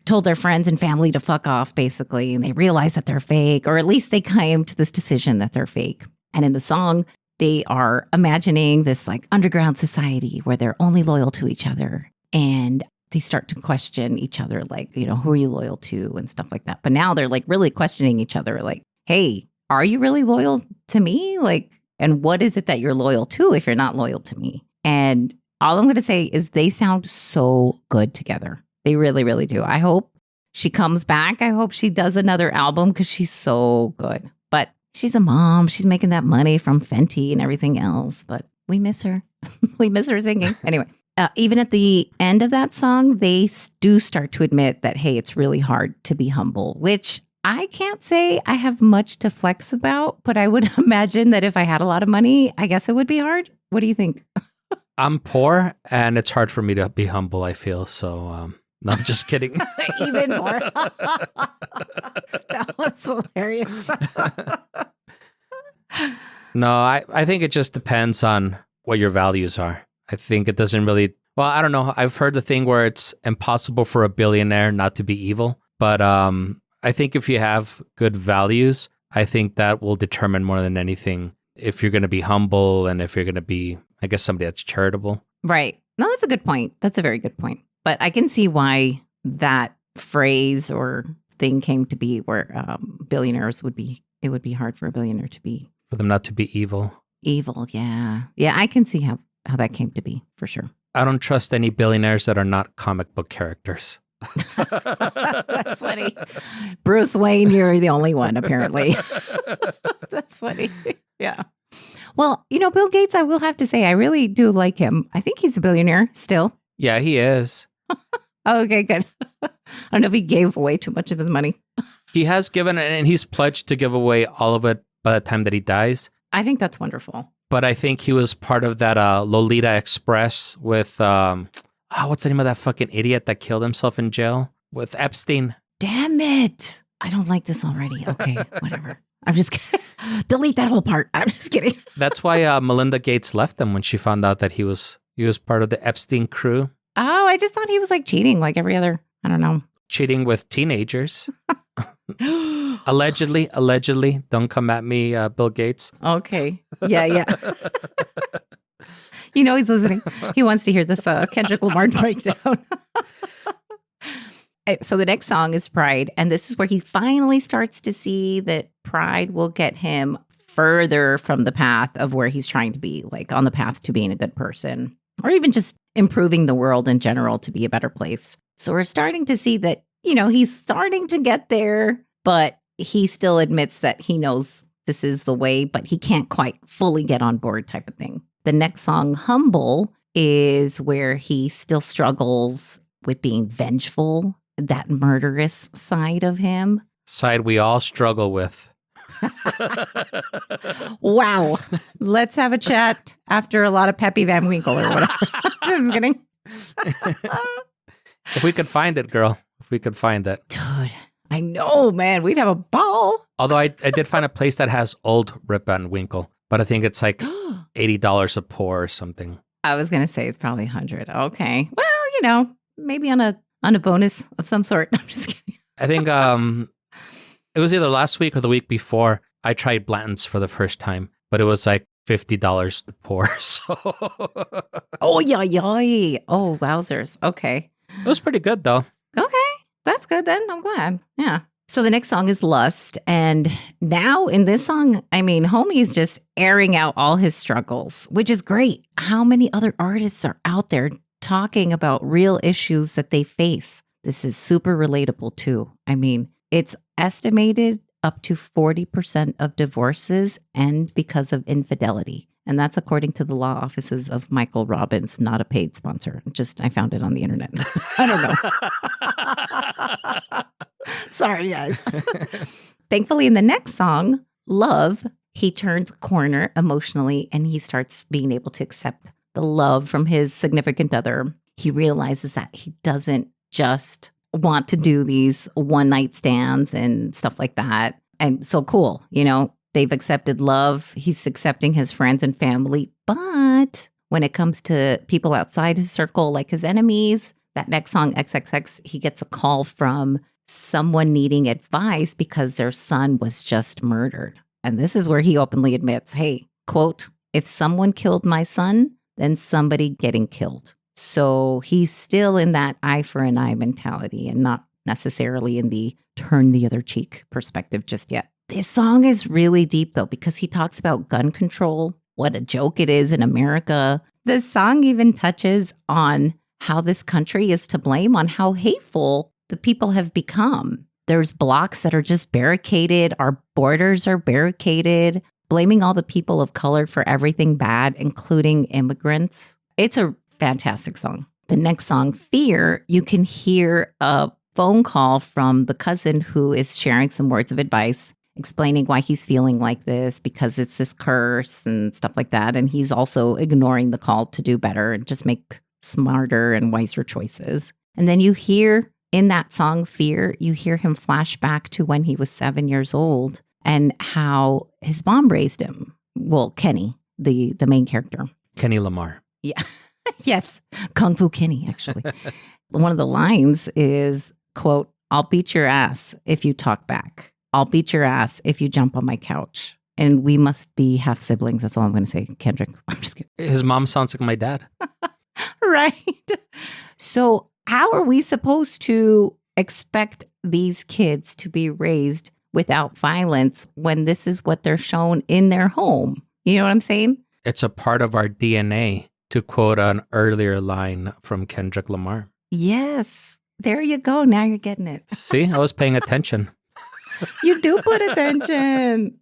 told their friends and family to fuck off, basically. And they realize that they're fake, or at least they came to this decision that they're fake. And in the song, they are imagining this like underground society where they're only loyal to each other. And they start to question each other, like, you know, who are you loyal to and stuff like that. But now they're like really questioning each other, like, hey, are you really loyal to me? Like, and what is it that you're loyal to if you're not loyal to me? And all I'm going to say is they sound so good together. They really, really do. I hope she comes back. I hope she does another album because she's so good. But she's a mom. She's making that money from Fenty and everything else. But we miss her. We miss her singing. Anyway, even at the end of that song, they do start to admit that, hey, it's really hard to be humble, which I can't say I have much to flex about. But I would imagine that if I had a lot of money, I guess it would be hard. What do you think? I'm poor, and it's hard for me to be humble, I feel. So, no, I'm just kidding. Even more. That was hilarious. No, I think it just depends on what your values are. I think it doesn't really... Well, I don't know. I've heard the thing where it's impossible for a billionaire not to be evil. But I think if you have good values, I think that will determine more than anything if you're going to be humble and if you're going to be, I guess, somebody that's charitable. Right. No, that's a good point. That's a very good point. But I can see why that phrase or thing came to be where billionaires would be, it would be hard for a billionaire to be. For them not to be evil. Evil, yeah. Yeah, I can see how that came to be, for sure. I don't trust any billionaires that are not comic book characters. That's funny. Bruce Wayne, you're the only one, apparently. That's funny. Yeah. Well, you know, Bill Gates, I will have to say, I really do like him. I think he's a billionaire still. Yeah, he is. Okay, good. I don't know if he gave away too much of his money. He has given, and he's pledged to give away all of it by the time that he dies. I think that's wonderful. But I think he was part of that Lolita Express with, what's the name of that fucking idiot that killed himself in jail? With Epstein. Damn it. I don't like this already. Okay, whatever. I'm just kidding. Delete that whole part. I'm just kidding. That's why Melinda Gates left him when she found out that he was part of the Epstein crew. Oh, I just thought he was like cheating like every other, I don't know. Cheating with teenagers. Allegedly. Don't come at me, Bill Gates. Okay. Yeah. You know he's listening. He wants to hear this Kendrick Lamar breakdown. So the next song is Pride. And this is where he finally starts to see that pride will get him further from the path of where he's trying to be, like on the path to being a good person, or even just improving the world in general to be a better place. So we're starting to see that, you know, he's starting to get there, but he still admits that he knows this is the way, but he can't quite fully get on board type of thing. The next song, Humble, is where he still struggles with being vengeful, that murderous side of him. Side we all struggle with. Wow. Let's have a chat after a lot of Peppy Van Winkle or whatever. Just kidding. If we could find it, girl. If we could find it. Dude, I know, man. We'd have a ball. Although I did find a place that has old Rip Van Winkle, but I think it's like $80 a pour or something. I was going to say it's probably 100. Okay. Well, you know, maybe on a bonus of some sort. I'm just kidding. I think it was either last week or the week before. I tried Blanton's for the first time, but it was like $50 to pour. So Oh, yeah, yeah. Oh, wowzers. Okay. it was pretty good though. Okay. That's good then. I'm glad. Yeah. So the next song is Lust. And now in this song, I mean, homie's just airing out all his struggles, which is great. How many other artists are out there talking about real issues that they face? This is super relatable too. I mean, it's estimated up to 40% of divorces end because of infidelity. And that's according to the law offices of Michael Robbins, not a paid sponsor. I found it on the internet. I don't know. Sorry, guys. Thankfully, in the next song, Love, he turns a corner emotionally and he starts being able to accept the love from his significant other. He realizes that he doesn't just want to do these one-night stands and stuff like that. And so cool, they've accepted love. He's accepting his friends and family. But when it comes to people outside his circle, like his enemies, that next song, XXX, he gets a call from someone needing advice because their son was just murdered. And this is where he openly admits, hey, quote, if someone killed my son, then somebody getting killed. So he's still in that eye for an eye mentality and not necessarily in the turn the other cheek perspective just yet. This song is really deep, though, because he talks about gun control, what a joke it is in America. The song even touches on how this country is to blame on how hateful the people have become. There's blocks that are just barricaded. Our borders are barricaded, blaming all the people of color for everything bad, including immigrants. It's a fantastic song. The next song, Fear, you can hear a phone call from the cousin who is sharing some words of advice, explaining why he's feeling like this because it's this curse and stuff like that. And he's also ignoring the call to do better and just make smarter and wiser choices. And then you hear in that song, Fear, you hear him flash back to when he was 7 years old and how his mom raised him. Well, Kenny, the main character. Kenny Lamar. Yeah. Yes. Kung Fu Kenny, actually. One of the lines is, quote, I'll beat your ass if you talk back. I'll beat your ass if you jump on my couch. And we must be half siblings. That's all I'm going to say, Kendrick. I'm just kidding. His mom sounds like my dad. Right. So how are we supposed to expect these kids to be raised without violence when this is what they're shown in their home? You know what I'm saying? It's a part of our DNA, to quote an earlier line from Kendrick Lamar. Yes. There you go. Now you're getting it. See, I was paying attention. You do put attention.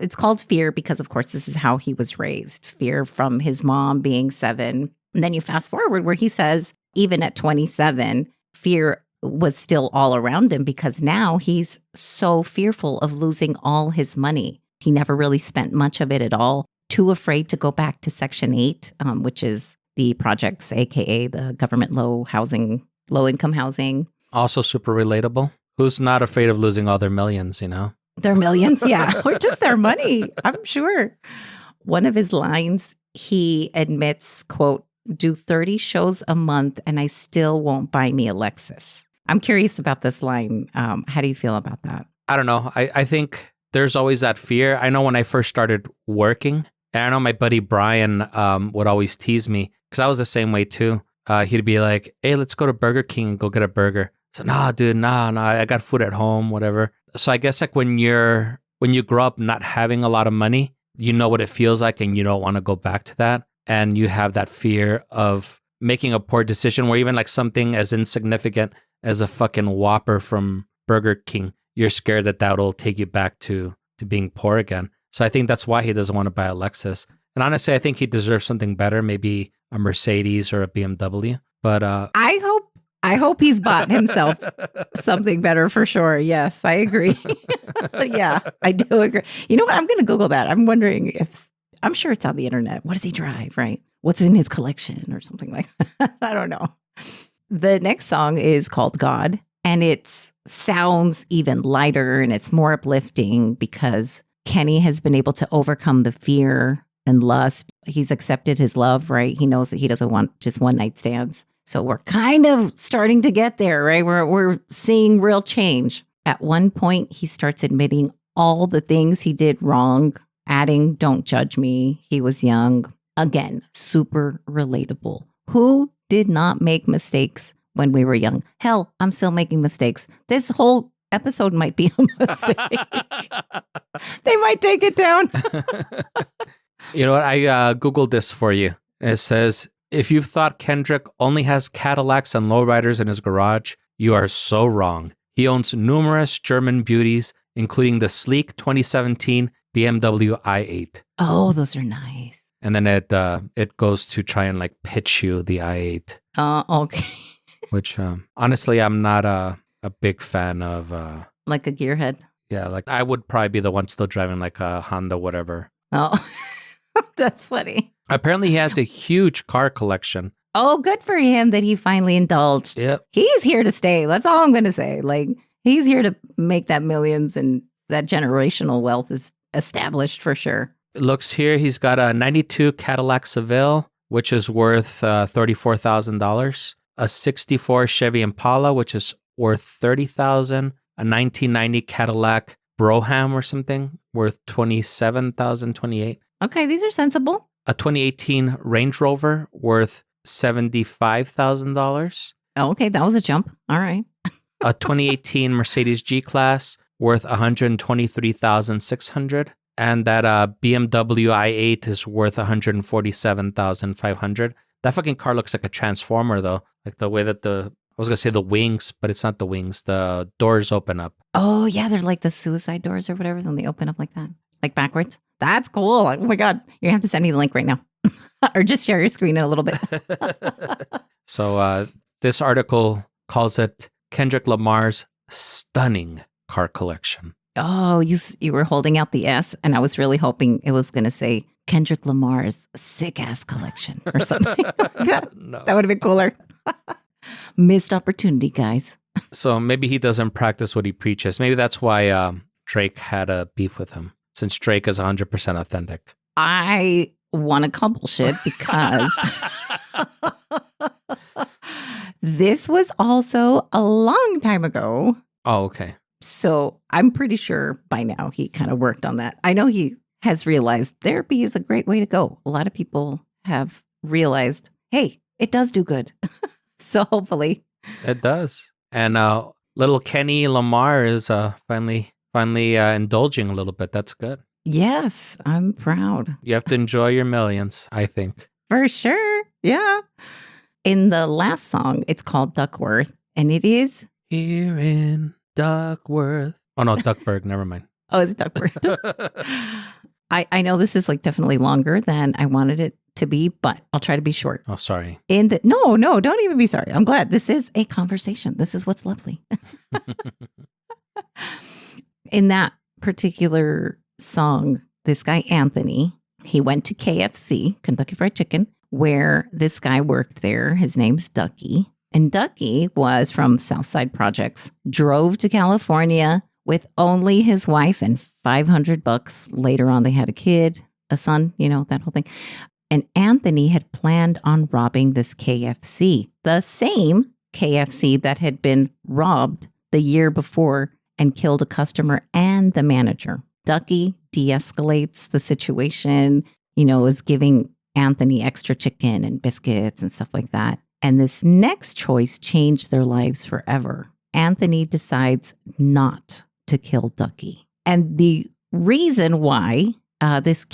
It's called Fear because, of course, this is how he was raised. Fear from his mom being 7. And then you fast forward where he says, even at 27, fear was still all around him because now he's so fearful of losing all his money. He never really spent much of it at all. Too afraid to go back to Section 8, which is the projects, aka the government low-income housing. Also super relatable. Who's not afraid of losing all their millions, Their millions, yeah. Or just their money, I'm sure. One of his lines, he admits, quote, do 30 shows a month and I still won't buy me a Lexus. I'm curious about this line. How do you feel about that? I don't know. I think there's always that fear. I know when I first started working, and I know my buddy Brian would always tease me because I was the same way too. He'd be like, hey, let's go to Burger King and go get a burger. So, nah, dude, nah, I got food at home, whatever. So I guess like when you grow up not having a lot of money, you know what it feels like and you don't want to go back to that. And you have that fear of making a poor decision where even like something as insignificant as a fucking Whopper from Burger King, you're scared that that'll take you back to being poor again. So I think that's why he doesn't want to buy a Lexus. And honestly, I think he deserves something better, maybe a Mercedes or a BMW. But I hope he's bought himself something better for sure. Yes, I agree. Yeah, I do agree. You know what? I'm going to Google that. I'm wondering I'm sure it's on the internet. What does he drive, right? What's in his collection or something like that? I don't know. The next song is called God, and it sounds even lighter and it's more uplifting because Kenny has been able to overcome the fear and lust. He's accepted his love, right? He knows that he doesn't want just one night stands. So we're kind of starting to get there, right? We're seeing real change. At one point, he starts admitting all the things he did wrong, adding "Don't judge me." He was young. Again, super relatable. Who did not make mistakes when we were young? Hell, I'm still making mistakes. This whole episode might be a mistake. They might take it down. You know what? I Googled this for you. It says, if you've thought Kendrick only has Cadillacs and lowriders in his garage, you are so wrong. He owns numerous German beauties, including the sleek 2017 BMW i8. Oh, those are nice. And then it goes to try and like pitch you the i8. Okay. Which honestly, I'm not a big fan of. Like a gearhead. Yeah, like I would probably be the one still driving like a Honda, whatever. Oh, that's funny. Apparently, he has a huge car collection. Oh, good for him that he finally indulged. Yep. He's here to stay. That's all I'm going to say. Like, he's here to make that millions, and that generational wealth is established for sure. It looks here, he's got a 92 Cadillac Seville, which is worth $34,000. A 64 Chevy Impala, which is worth $30,000. A 1990 Cadillac Brougham or something, worth $27,028. Okay, these are sensible. A 2018 Range Rover, worth $75,000. Oh, okay, that was a jump. All right. A 2018 Mercedes G-Class, worth $123,600. And that BMW i8 is worth $147,500. That fucking car looks like a transformer, though. Like the way that I was going to say the wings, but it's not the wings. The doors open up. Oh, yeah, they're like the suicide doors or whatever. Then they open up like that, like backwards. That's cool. Oh, my God. You're going to have to send me the link right now. Or just share your screen in a little bit. So this article calls it Kendrick Lamar's stunning car collection. Oh, you were holding out the S, and I was really hoping it was going to say Kendrick Lamar's sick-ass collection or something. No. That would have been cooler. Missed opportunity, guys. So maybe he doesn't practice what he preaches. Maybe that's why Drake had a beef with him, since Drake is 100% authentic. I want to call bullshit because this was also a long time ago. Oh, okay. So I'm pretty sure by now he kind of worked on that. I know he has realized therapy is a great way to go. A lot of people have realized, hey, it does do good. So hopefully. It does. And little Kenny Lamar is finally indulging a little bit. That's good. Yes, I'm proud. You have to enjoy your millions, I think. For sure. Yeah. In the last song, it's called Duckworth, and it is... Here in Duckworth. Oh, no, Duckburg. Never mind. Oh, it's Duckworth. I know this is like definitely longer than I wanted it to be, but I'll try to be short. Oh, sorry. No, don't even be sorry. I'm glad. This is a conversation. This is what's lovely. In that particular song, this guy, Anthony, he went to KFC, Kentucky Fried Chicken, where this guy worked there. His name's Ducky. And Ducky was from Southside Projects, drove to California with only his wife and $500. Later on, they had a kid, a son, that whole thing. And Anthony had planned on robbing this KFC, the same KFC that had been robbed the year before and killed a customer and the manager. Ducky de-escalates the situation, is giving Anthony extra chicken and biscuits and stuff like that. And this next choice changed their lives forever. Anthony decides not to kill Ducky. And the reason why this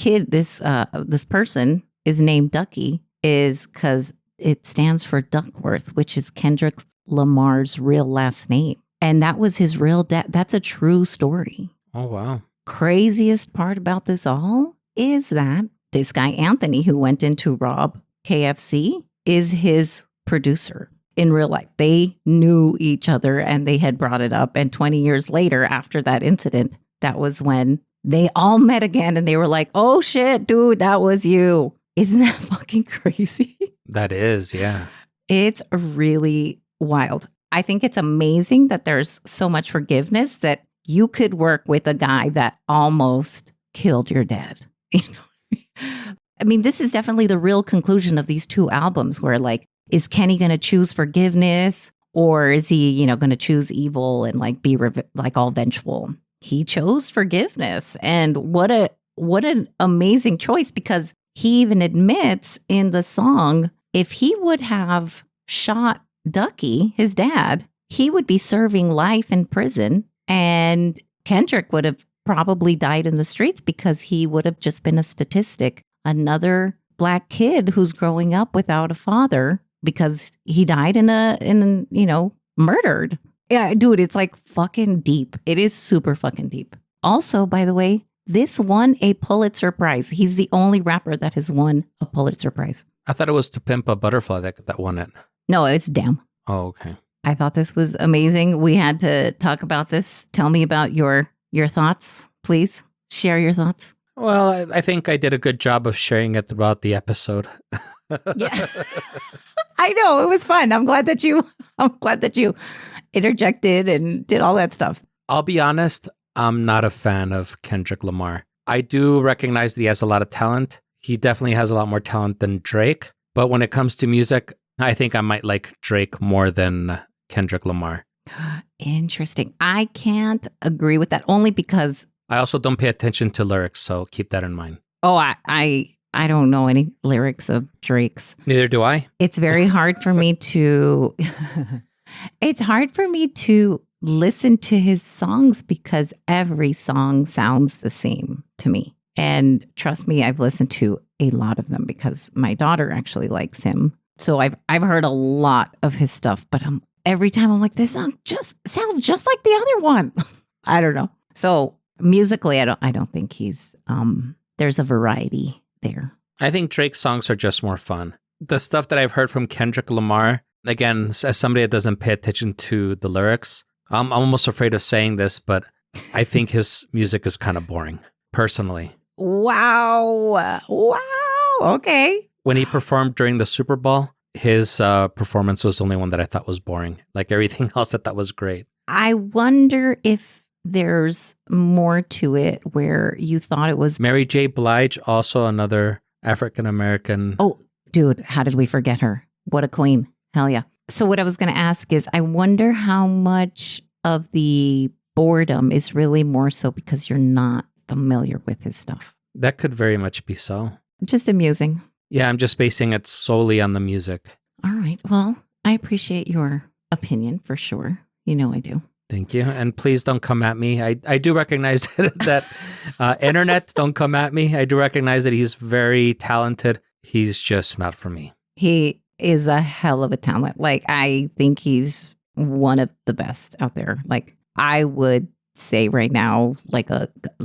person is named Ducky is because it stands for Duckworth, which is Kendrick Lamar's real last name. And that was his real dad. That's a true story. Oh, wow. Craziest part about this all is that this guy, Anthony, who went in to rob KFC, is his producer in real life. They knew each other and they had brought it up. And 20 years later, after that incident, that was when they all met again and they were like, oh shit, dude, that was you. Isn't that fucking crazy? That is, yeah. It's really wild. I think it's amazing that there's so much forgiveness that you could work with a guy that almost killed your dad. I mean, this is definitely the real conclusion of these two albums where like, is Kenny going to choose forgiveness or is he, going to choose evil and like be all vengeful? he chose forgiveness. And what an amazing choice, because he even admits in the song, if he would have shot Ducky, his dad, he would be serving life in prison, and Kendrick would have probably died in the streets because he would have just been a statistic, another Black kid who's growing up without a father because he died murdered. Yeah, dude, it's like fucking deep. It is super fucking deep. Also, by the way, this won a Pulitzer Prize. He's the only rapper that has won a Pulitzer Prize. I thought it was To Pimp a Butterfly that won it. No, it's Damn. Oh, okay. I thought this was amazing. We had to talk about this. Tell me about your thoughts, please. Share your thoughts. Well, I think I did a good job of sharing it throughout the episode. Yeah. I know, it was fun. I'm glad that you interjected and did all that stuff. I'll be honest, I'm not a fan of Kendrick Lamar. I do recognize that he has a lot of talent. He definitely has a lot more talent than Drake. But when it comes to music, I think I might like Drake more than Kendrick Lamar. Interesting. I can't agree with that, only because I also don't pay attention to lyrics, so keep that in mind. Oh, I don't know any lyrics of Drake's. Neither do I. It's very hard for me to listen to his songs because every song sounds the same to me. And trust me, I've listened to a lot of them because my daughter actually likes him. So I've heard a lot of his stuff, but every time I'm like, this song just sounds just like the other one. I don't know. So musically, I don't think he's there's a variety there. I think Drake's songs are just more fun. The stuff that I've heard from Kendrick Lamar, again, as somebody that doesn't pay attention to the lyrics, I'm almost afraid of saying this, but I think his music is kind of boring, personally. Wow. Okay. When he performed during the Super Bowl, his performance was the only one that I thought was boring. Like everything else I thought was great. I wonder if there's more to it where you thought it was Mary J. Blige, also another African-American. Oh, dude, how did we forget her? What a queen. Hell yeah. So what I was going to ask is, I wonder how much of the boredom is really more so because you're not familiar with his stuff. That could very much be so. Just amusing. Yeah, I'm just basing it solely on the music. All right. Well, I appreciate your opinion for sure. You know I do. Thank you. And please don't come at me. I do recognize that internet, don't come at me. I do recognize that he's very talented. He's just not for me. He is a hell of a talent. Like, I think he's one of the best out there. Like, I would say right now, like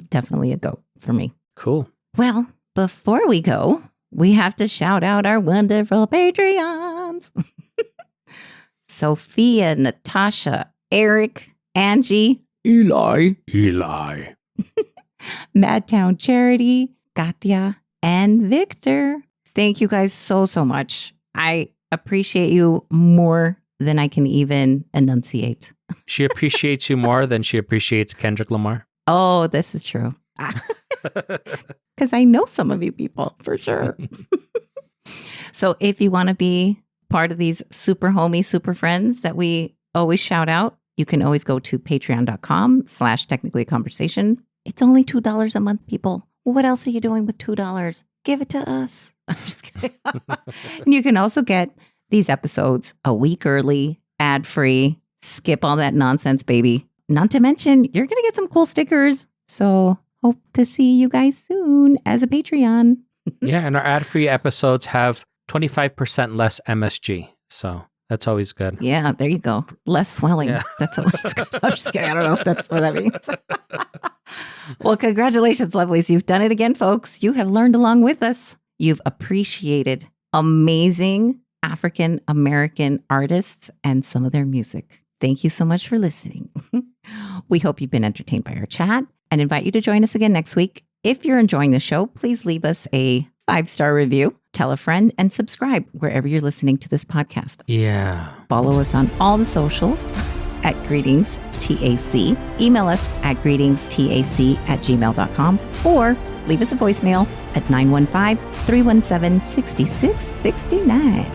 definitely a GOAT for me. Cool. Well, before we go, we have to shout out our wonderful Patreons. Sophia, Natasha, Eric, Angie, Eli, Madtown Charity, Katya, and Victor. Thank you guys so much. I appreciate you more than I can even enunciate. She appreciates you more than she appreciates Kendrick Lamar. Oh, this is true. Because I know some of you people for sure. So if you want to be part of these super homie, super friends that we always shout out, you can always go to patreon.com/technicallyconversation. It's only $2 a month, people. What else are you doing with $2? Give it to us. I'm just kidding. And you can also get these episodes a week early, ad-free. Skip all that nonsense, baby. Not to mention, you're going to get some cool stickers. So hope to see you guys soon as a Patreon. Yeah, and our ad-free episodes have 25% less MSG. So that's always good. Yeah, there you go. Less swelling. Yeah. That's always good. I'm just kidding. I don't know if that's what that means. Well, congratulations, lovelies. You've done it again, folks. You have learned along with us. You've appreciated amazing African American artists and some of their music. Thank you so much for listening. We hope you've been entertained by our chat and invite you to join us again next week. If you're enjoying the show, please leave us a 5-star review, tell a friend, and subscribe wherever you're listening to this podcast. Yeah. Follow us on all the socials at Greetings TAC. Email us at greetingstac@gmail.com or leave us a voicemail at 915-317-6669.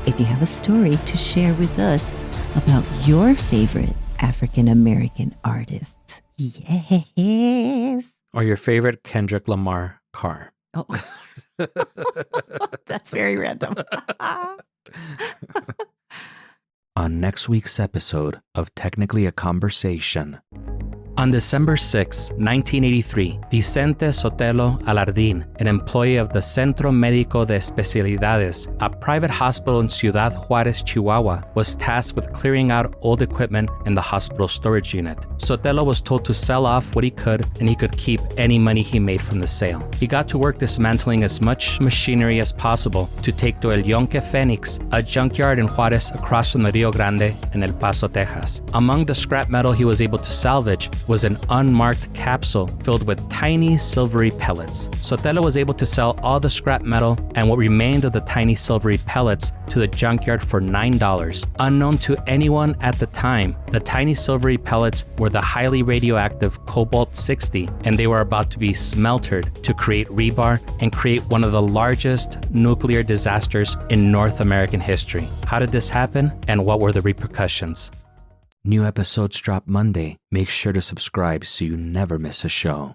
If you have a story to share with us about your favorite African American artists. Yes. Or your favorite Kendrick Lamar car. Oh, that's very random. On next week's episode of Technically a Conversation. On December 6, 1983, Vicente Sotelo Alardín, an employee of the Centro Médico de Especialidades, a private hospital in Ciudad Juárez, Chihuahua, was tasked with clearing out old equipment in the hospital storage unit. Sotelo was told to sell off what he could, and he could keep any money he made from the sale. He got to work dismantling as much machinery as possible to take to El Yonque Fénix, a junkyard in Juárez across from the Rio Grande in El Paso, Texas. Among the scrap metal he was able to salvage was an unmarked capsule filled with tiny silvery pellets. Sotelo was able to sell all the scrap metal and what remained of the tiny silvery pellets to the junkyard for $9. Unknown to anyone at the time, the tiny silvery pellets were the highly radioactive cobalt-60, and they were about to be smeltered to create rebar and create one of the largest nuclear disasters in North American history. How did this happen, and what were the repercussions? New episodes drop Monday. Make sure to subscribe so you never miss a show.